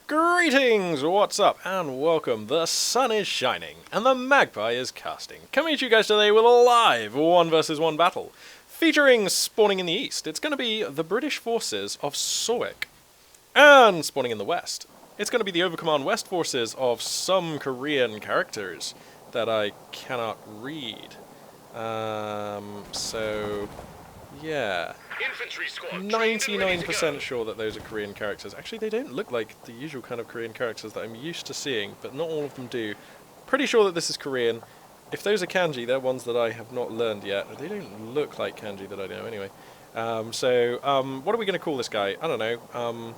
Greetings, what's up, and welcome. The sun is shining, and the magpie is casting. Coming at you guys today with a live 1 versus 1 battle, featuring spawning in the east. It's going to be the British forces of Sawik, and spawning in the west. It's going to be the Overcommand West forces of some Korean characters that I cannot read. Yeah. 99% sure that those are Korean characters. Actually, they don't look like the usual kind of Korean characters that I'm used to seeing, but not all of them do. Pretty sure that this is Korean. If those are kanji, they're ones that I have not learned yet. They don't look like kanji that I know anyway. What are we going to call this guy? I don't know.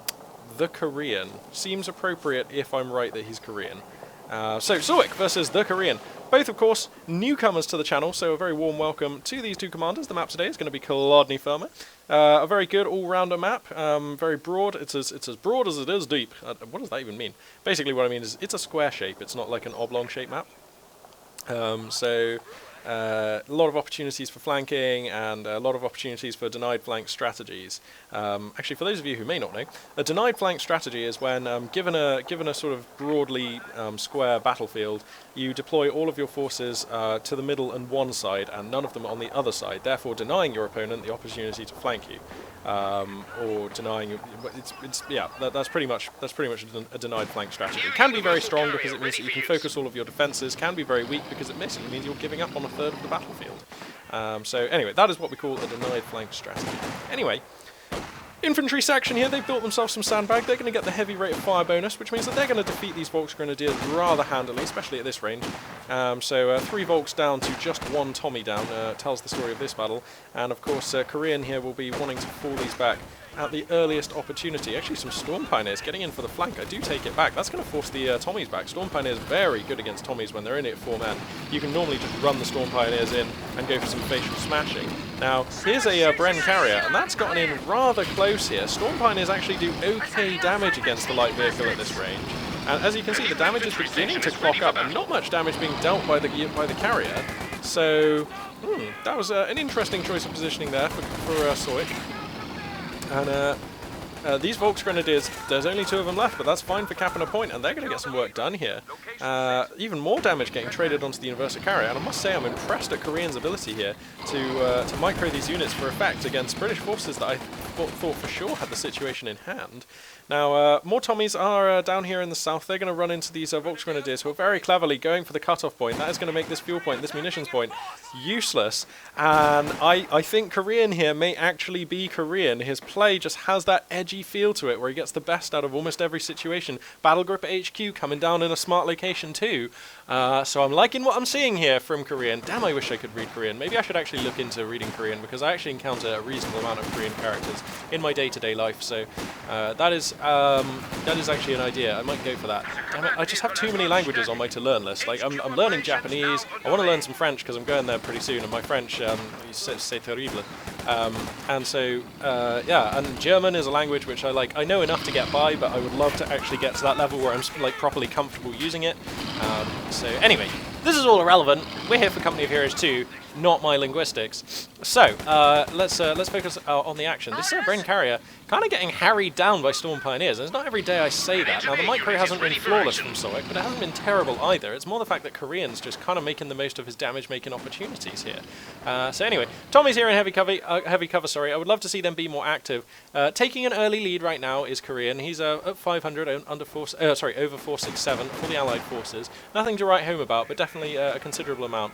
The Korean. Seems appropriate if I'm right that he's Korean. So, Sawik versus the Korean. Both, of course, newcomers to the channel, so a very warm welcome to these two commanders. The map today is going to be Kolodny Firma. A very good all-rounder map, very broad. It's as broad as it is deep. What does that even mean? Basically what I mean is it's a square shape. It's not like an oblong shape map. A lot of opportunities for flanking and a lot of opportunities for denied flank strategies. Actually, for those of you who may not know, a denied flank strategy is when, given a sort of broadly square battlefield, you deploy all of your forces to the middle and one side, and none of them on the other side, therefore denying your opponent the opportunity to flank you, or denying. That's pretty much a denied flank strategy. It can be very strong because it means that you can focus all of your defenses. Can be very weak because it basically means you're giving up on a third of the battlefield. So anyway, that is what we call a denied flank strategy. Anyway, infantry section here, they've built themselves some sandbag. They're going to get the heavy rate of fire bonus, which means that they're going to defeat these Volksgrenadiers rather handily, especially at this range. 3 Volks down to just 1 Tommy down tells the story of this battle. And of course, Korean here will be wanting to fall these back at the earliest opportunity. Actually, some Storm Pioneers getting in for the flank. I do take it back. That's going to force the Tommies back. Storm Pioneers very good against Tommies when they're in it at 4 men. You can normally just run the Storm Pioneers in and go for some facial smashing. Now, here's a Bren carrier, and that's gotten in rather close here. Storm Pioneers actually do okay damage against the light vehicle at this range. And as you can see, the damage is beginning to clock up, and not much damage being dealt by the carrier. So, that was an interesting choice of positioning there for Sawik. And these Volksgrenadiers, there's only 2 of them left, but that's fine for capping a point, and they're going to get some work done here. Even more damage getting traded onto the Universal Carrier, and I must say I'm impressed at Korean's ability here to micro these units for effect against British forces that I thought for sure had the situation in hand. Now, more Tommies are down here in the south. They're going to run into these Volksgrenadiers who are very cleverly going for the cutoff point. That is going to make this fuel point, this munitions point, useless. And I think Korean here may actually be Korean. His play just has that edgy feel to it where he gets the best out of almost every situation. Battle Group HQ coming down in a smart location too. So I'm liking what I'm seeing here from Korean. Damn, I wish I could read Korean. Maybe I should actually look into reading Korean because I actually encounter a reasonable amount of Korean characters in my day-to-day life. So that is actually an idea. I might go for that. Damn it, I just have too many languages on my to-learn list. Like, I'm learning Japanese. I want to learn some French because I'm going there pretty soon, and my French, c'est terrible. And German is a language which I like. I know enough to get by, but I would love to actually get to that level where I'm like properly comfortable using it. So anyway, this is all irrelevant. We're here for Company of Heroes 2, not my linguistics. So let's focus on the action. This Bren carrier kind of getting harried down by Storm Pioneers, and it's not every day I say that. Now, the micro hasn't been flawless from Sawik, but it hasn't been terrible either. It's more the fact that Korean's just kind of making the most of his damage-making opportunities here. So anyway, Tommy's here in heavy cover. I would love to see them be more active. Taking an early lead right now is Korean. He's at 500 over 467 for the Allied forces. Nothing to write home about, but definitely a considerable amount.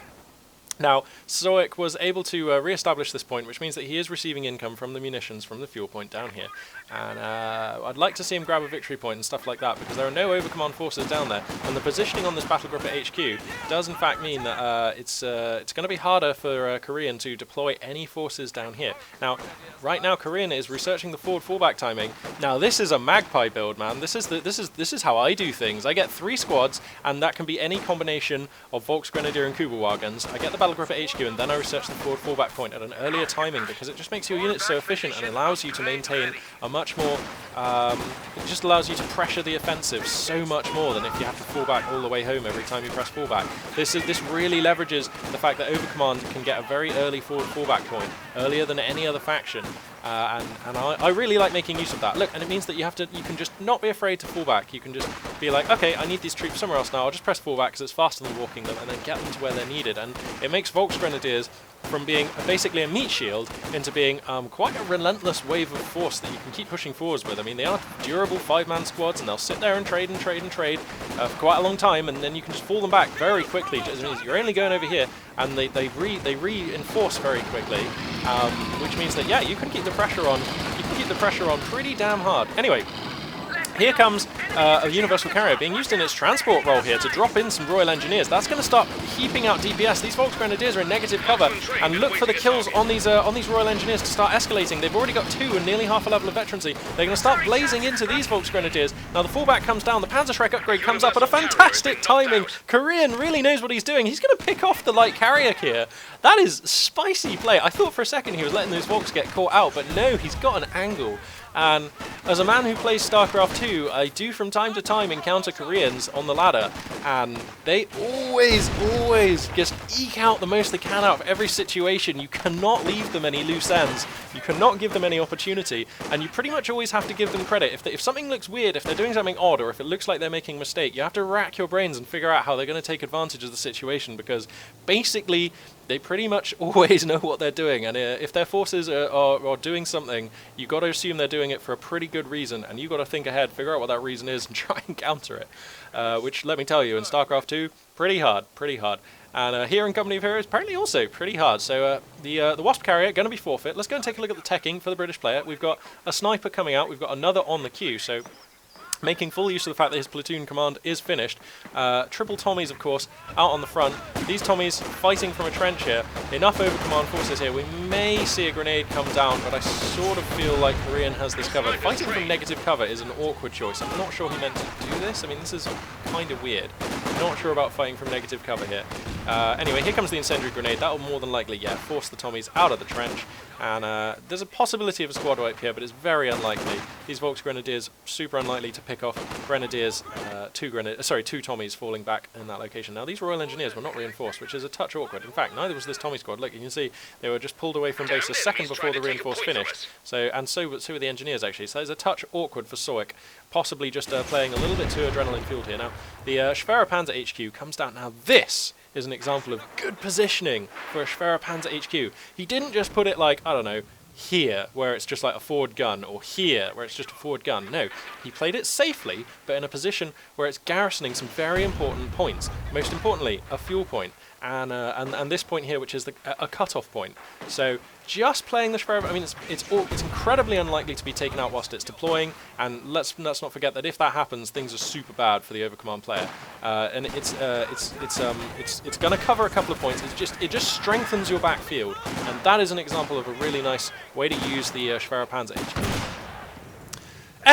Now, Sawik was able to re-establish this point, which means that he is receiving income from the munitions from the fuel point down here. And I'd like to see him grab a victory point and stuff like that, because there are no Overcommand forces down there. And the positioning on this battle group at HQ does in fact mean that it's going to be harder for Korean to deploy any forces down here. Now, right now Korean is researching the forward fallback timing. Now, this is a magpie build, man. This is how I do things. I get 3 squads, and that can be any combination of Volksgrenadier and Kubelwagens. I get the battle group at HQ, and then I research the forward fallback point at an earlier timing, because it just makes your units so efficient and allows you to maintain a much more, it just allows you to pressure the offensive so much more than if you have to fall back all the way home every time you press fallback. This really leverages the fact that Overcommand can get a very early forward fallback point, earlier than any other faction, and I really like making use of that. Look, and it means that you can just not be afraid to fall back. You can just be like, okay, I need these troops somewhere else now. I'll just press fall back because it's faster than walking them, and then get them to where they're needed. And it makes Volksgrenadiers from being basically a meat shield into being quite a relentless wave of force that you can keep pushing forwards with. I mean, they are durable 5-man squads, and they'll sit there and trade and trade and trade for quite a long time, and then you can just fall them back very quickly. Just means you're only going over here, and they reinforce very quickly, which means that, yeah, you can keep the pressure on. You can keep the pressure on pretty damn hard. Anyway, here comes a Universal Carrier being used in its transport role here to drop in some Royal Engineers. That's going to start heaping out DPS. These Volksgrenadiers are in negative cover, and look for the kills on these Royal Engineers to start escalating. They've already got 2 and nearly half a level of veterancy. They're going to start blazing into these Volksgrenadiers. Now the fallback comes down, the Panzerschreck upgrade comes up at a fantastic timing. Korean really knows what he's doing. He's going to pick off the light carrier here. That is spicy play. I thought for a second he was letting those Volks get caught out, but no, he's got an angle. And as a man who plays StarCraft 2, I do from time to time encounter Koreans on the ladder, and they always just eke out the most they can out of every situation. You cannot leave them any loose ends. You cannot give them any opportunity, and you pretty much always have to give them credit. If something looks weird, if they're doing something odd, or if it looks like they're making a mistake, you have to rack your brains and figure out how they're going to take advantage of the situation, because basically they pretty much always know what they're doing, and if their forces are doing something, you've got to assume they're doing it for a pretty good reason, and you've got to think ahead, figure out what that reason is, and try and counter it. Which, let me tell you, in StarCraft 2, pretty hard. And here in Company of Heroes, apparently also pretty hard. So the Wasp carrier, going to be forfeit. Let's go and take a look at the teching for the British player. We've got a sniper coming out, we've got another on the queue, so making full use of the fact that his platoon command is finished. Triple Tommies, of course, out on the front. These Tommies fighting from a trench here. Enough overcommand forces here. We may see a grenade come down, but I sort of feel like Korean has this covered. Fighting from negative cover is an awkward choice. I'm not sure he meant to do this. I mean, this is kind of weird. Not sure about fighting from negative cover here. Anyway, here comes the incendiary grenade. That will more than likely, yeah, force the Tommies out of the trench. And there's a possibility of a squad wipe here, but it's very unlikely. These Volksgrenadiers, super unlikely to pick off Grenadiers, 2 Tommies falling back in that location. Now, these Royal Engineers were not reinforced, which is a touch awkward. In fact, neither was this Tommy squad. Look, you can see they were just pulled away from base a second before the reinforce finished. So were the Engineers, actually. So it's a touch awkward for Sawik, possibly just playing a little bit too adrenaline-fueled here. Now, the Schwerer Panzer HQ comes down. Now, this is an example of good positioning for a Schwerer Panzer HQ. He didn't just put it like, I don't know, here, where it's just like a forward gun, or here, where it's just a forward gun. No, he played it safely, but in a position where it's garrisoning some very important points. Most importantly, a fuel point, and this point here, which is a cut-off point. So just playing the Schwerer, I mean, it's incredibly unlikely to be taken out whilst it's deploying, and let's not forget that if that happens, things are super bad for the overcommand player. And it's going to cover a couple of points. It just strengthens your backfield, and that is an example of a really nice way to use the Schwerer Panzer HQ.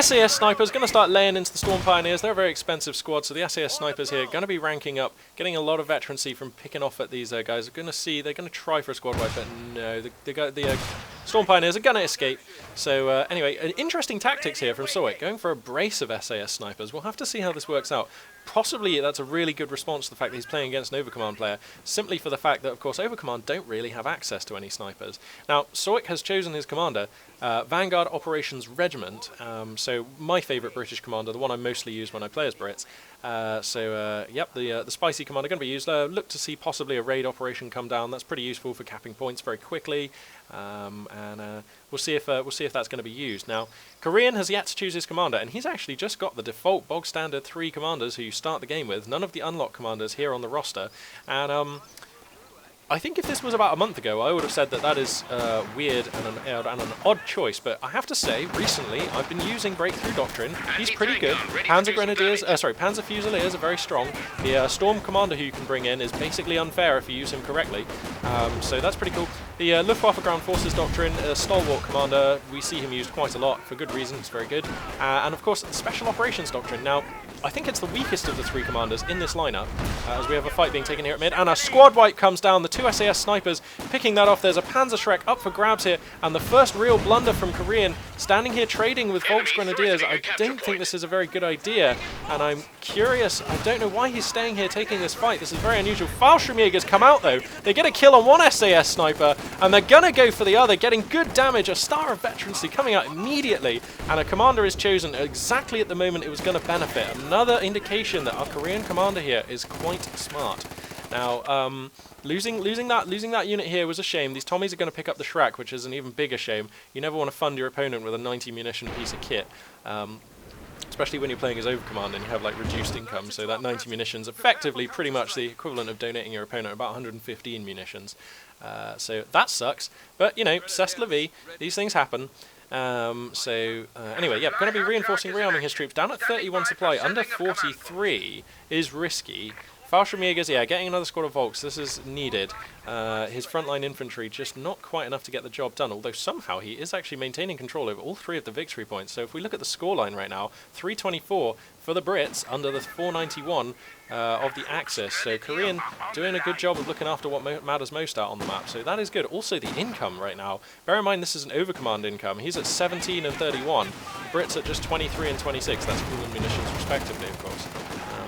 SAS Snipers going to start laying into the Storm Pioneers. They're a very expensive squad, so the SAS Snipers here going to be ranking up, getting a lot of veterancy from picking off at these guys. They're going to try for a squad wipe, but no, the Storm Pioneers are going to escape. So anyway, interesting tactics here from Sawik, going for a brace of SAS Snipers. We'll have to see how this works out. Possibly that's a really good response to the fact that he's playing against an Overcommand player, simply for the fact that, of course, Overcommand don't really have access to any snipers. Now, Sawik has chosen his commander, Vanguard Operations Regiment, so my favourite British commander, the one I mostly use when I play as Brits. Yep, the spicy commander going to be used. Look to see possibly a raid operation come down. That's pretty useful for capping points very quickly, we'll see if that's going to be used. Now, Korean has yet to choose his commander, and he's actually just got the default bog standard 3 commanders who you start the game with. None of the unlock commanders here on the roster, and I think if this was about a month ago, I would have said that is weird and an odd choice, but I have to say, recently, I've been using Breakthrough Doctrine. He's pretty good. Panzer Fusiliers are very strong. The Storm Commander who you can bring in is basically unfair if you use him correctly, so that's pretty cool. The Luftwaffe Ground Forces Doctrine, Stalwart Commander, we see him used quite a lot, for good reason, it's very good. And of course, the Special Operations Doctrine. Now, I think it's the weakest of the 3 commanders in this lineup, as we have a fight being taken here at mid, and a squad wipe comes down. The 2 SAS Snipers picking that off. There's a Panzerschreck up for grabs here, and the first real blunder from Korean, standing here trading with Volksgrenadiers. I don't think this is a very good idea, and I'm curious. I don't know why he's staying here taking this fight. This is very unusual. Fallschirmjägers come out, though. They get a kill on 1 SAS Sniper, and they're gonna go for the other, getting good damage. A Star of Veterancy coming out immediately, and a commander is chosen exactly at the moment it was going to benefit. Another indication that our Korean commander here is quite smart. Now, losing that unit here was a shame. These Tommies are going to pick up the Shrek, which is an even bigger shame. You never want to fund your opponent with a 90 munition piece of kit. Especially when you're playing as overcommand and you have like reduced income, so that 90 munitions effectively pretty much the equivalent of donating your opponent about 115 munitions. So that sucks, but you know, c'est la vie, these things happen. Anyway, yeah, going to be reinforcing, rearming his troops. Down at 31 supply, under 43 is risky. Fallschirmjägers, yeah, getting another squad of Volks, this is needed. His frontline infantry just not quite enough to get the job done, although somehow he is actually maintaining control over all 3 of the victory points. So if we look at the scoreline right now, 324 for the Brits under the 491 of the Axis. So Korean doing a good job of looking after what matters most out on the map. So that is good. Also the income right now. Bear in mind this is an overcommand income. He's at 17 and 31. The Brits at just 23 and 26. That's fuel and munitions respectively, of course.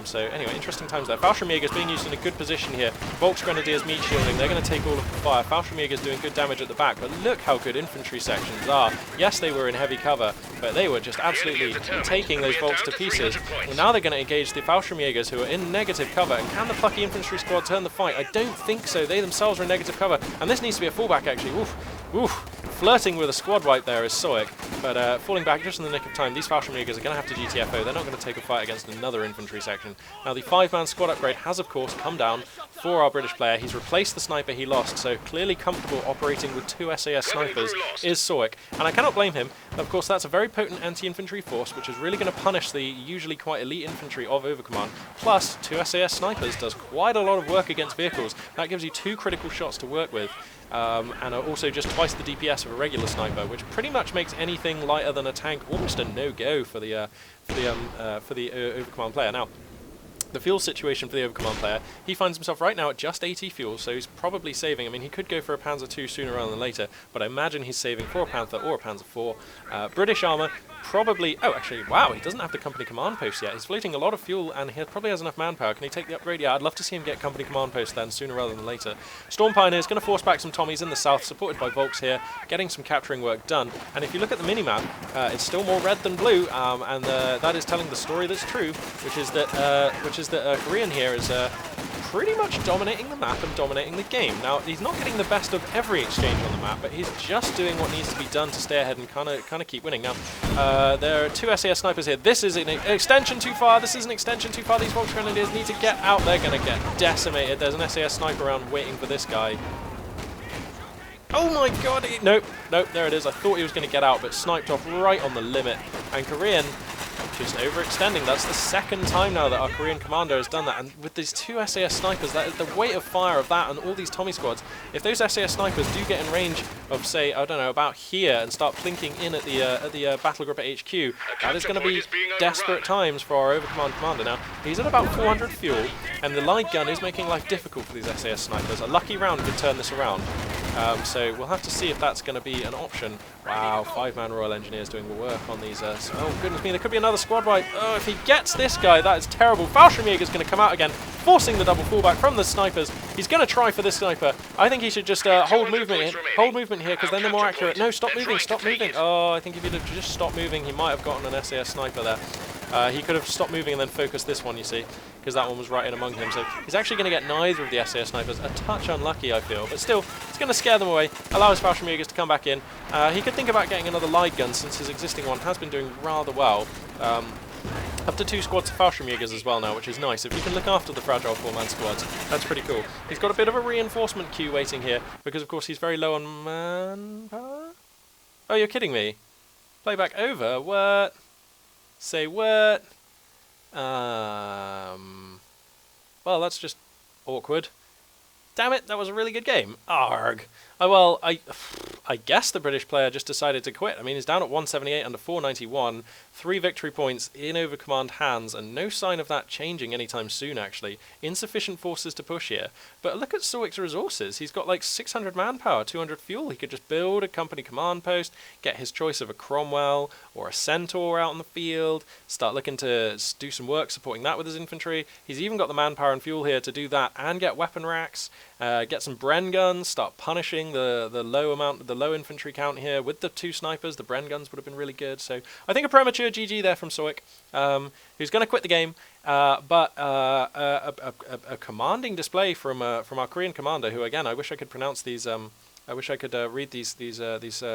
So anyway, interesting times there. Fallschirmjägers being used in a good position here. Volks Grenadiers meat shielding. They're going to take all of the fire. Fallschirmjägers doing good damage at the back, but look how good infantry sections are. Yes, they were in heavy cover, but they were just absolutely taking those Volks to pieces. And now they're going to engage the Fallschirmjägers who are in negative cover. And can the plucky infantry squad turn the fight? I don't think so. They themselves are in negative cover, and this needs to be a fallback actually. Oof, oof. Flirting with a squad wipe there is Sawik, but falling back just in the nick of time. These Fallschirmjägers are going to have to GTFO. They're not going to take a fight against another infantry section. Now the 5-man squad upgrade has of course come down for our British player. He's replaced the sniper he lost, so clearly comfortable operating with 2 SAS snipers is Sawik, and I cannot blame him. Of course that's a very potent anti-infantry force which is really going to punish the usually quite elite infantry of Overcommand. Plus 2 SAS snipers does quite a lot of work against vehicles. That gives you 2 critical shots to work with. And are also just twice the DPS of a regular sniper, which pretty much makes anything lighter than a tank almost a no-go for the Overcommand player. Now, the fuel situation for the Overcommand player, he finds himself right now at just 80 fuel, so he's probably saving. I mean, he could go for a Panzer II sooner rather than later, but I imagine he's saving for a Panther or a Panzer IV. British armour, probably... Oh, actually, wow, he doesn't have the company command post yet. He's floating a lot of fuel, and he probably has enough manpower. Can he take the upgrade? Yeah, I'd love to see him get company command post then, sooner rather than later. Storm Pioneer is going to force back some Tommies in the south, supported by Volks here, getting some capturing work done. And if you look at the minimap, it's still more red than blue, and that is telling the story that's true, which is that Korean here is pretty much dominating the map and dominating the game. Now, he's not getting the best of every exchange on the map, but he's just doing what needs to be done to stay ahead and kind of keep winning. Now, there are 2 SAS snipers here. This is an extension too far. This is an extension too far. These Volks Grenadiers need to get out. They're going to get decimated. There's an SAS sniper around waiting for this guy. Oh my god! Nope, there it is. I thought he was going to get out, but sniped off right on the limit. And Korean just overextending. That's the second time now that our Korean commander has done that, and with these 2 SAS snipers, that is the weight of fire of that and all these Tommy squads. If those SAS snipers do get in range of, say, I don't know, about here and start plinking in at the battle group at HQ, that is going to be desperate times for our Overcommand commander. Now, he's at about 400 fuel, and the light gun is making life difficult for these SAS snipers. A lucky round could turn this around. So we'll have to see if that's going to be an option. Wow, 5-man Royal Engineers doing the work on these. Oh goodness me, there could be another squad wipe. Oh, if he gets this guy, that is terrible. Fallschirmjäger is going to come out again, forcing the double fallback from the snipers. He's going to try for this sniper. I think he should just hold movement here, because then they're more accurate. No, stop moving, stop moving. Oh, I think if he'd have just stopped moving, he might have gotten an SAS sniper there. He could have stopped moving and then focused this one, you see, because that one was right in among him. So he's actually going to get neither of the SAS snipers. A touch unlucky, I feel, but still, it's going to scare them away, allow his Fallschirmjägers to come back in. He could think about getting another light gun, since his existing one has been doing rather well. Up to 2 squads of Fallschirmjägers as well now, which is nice. If you can look after the fragile 4-man squads, that's pretty cool. He's got a bit of a reinforcement queue waiting here, because of course he's very low on manpower. Oh, you're kidding me. Playback over? What? Say what? Well, that's just awkward. Damn it, that was a really good game. Arg. Well, I guess the British player just decided to quit. I mean, he's down at 178 under 491, 3 victory points in Overcommand hands, and no sign of that changing anytime soon, actually. Insufficient forces to push here. But look at Sawik's resources. He's got like 600 manpower, 200 fuel. He could just build a company command post, get his choice of a Cromwell or a Centaur out in the field, start looking to do some work supporting that with his infantry. He's even got the manpower and fuel here to do that and get weapon racks. get some Bren guns, start punishing the low infantry count here with the 2 snipers. The Bren guns would have been really good. So I think a premature GG there from Sawik, who's going to quit the game. But a commanding display from our Korean commander, who again I wish I could pronounce these. I wish I could read these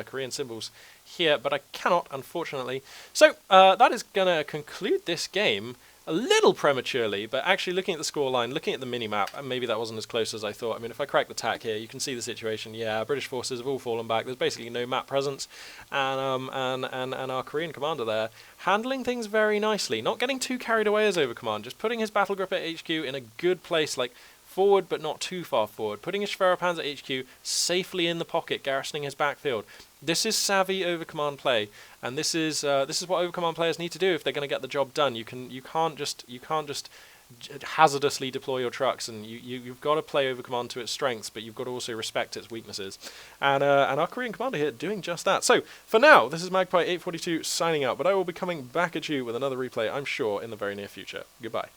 Korean symbols here, but I cannot, unfortunately. So that is going to conclude this game a little prematurely, but actually looking at the scoreline, looking at the mini-map, and maybe that wasn't as close as I thought. I mean, if I crack the tack here, you can see the situation. Yeah, British forces have all fallen back. There's basically no map presence, and our Korean commander there handling things very nicely, not getting too carried away as Overcommand, just putting his battle group at HQ in a good place, like forward but not too far forward, putting his Schwerpanzer at HQ safely in the pocket, garrisoning his backfield. This is savvy Overcommand play, and this is what Overcommand players need to do if they're going to get the job done. You can't just hazardously deploy your trucks, and you've got to play Overcommand to its strengths, but you've got to also respect its weaknesses. And our Korean commander here doing just that. So for now, this is Magpie 842 signing out, but I will be coming back at you with another replay, I'm sure, in the very near future. Goodbye.